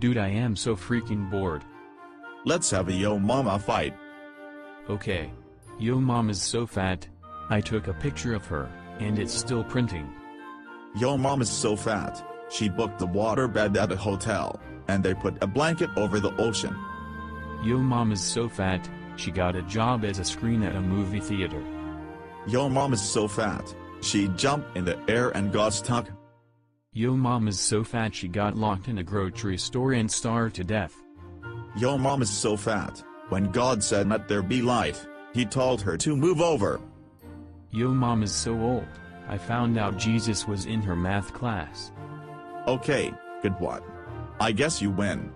Dude, I am so freaking bored. Let's have a Yo Mama fight. Okay. Yo mom is so fat. I took a picture of her, and it's still printing. Yo Mom is so fat, she booked the waterbed at a hotel, and they put a blanket over the ocean. Yo mom is so fat, she got a job as a screen at a movie theater. Yo Mom is so fat, she jumped in the air and got stuck. Yo mom is so fat, she got locked in a grocery store and starved to death. Yo Mom is so fat, when God said let there be light, he told her to move over. Yo mom is so old, I found out Jesus was in her math class. Okay, good one. I guess you win.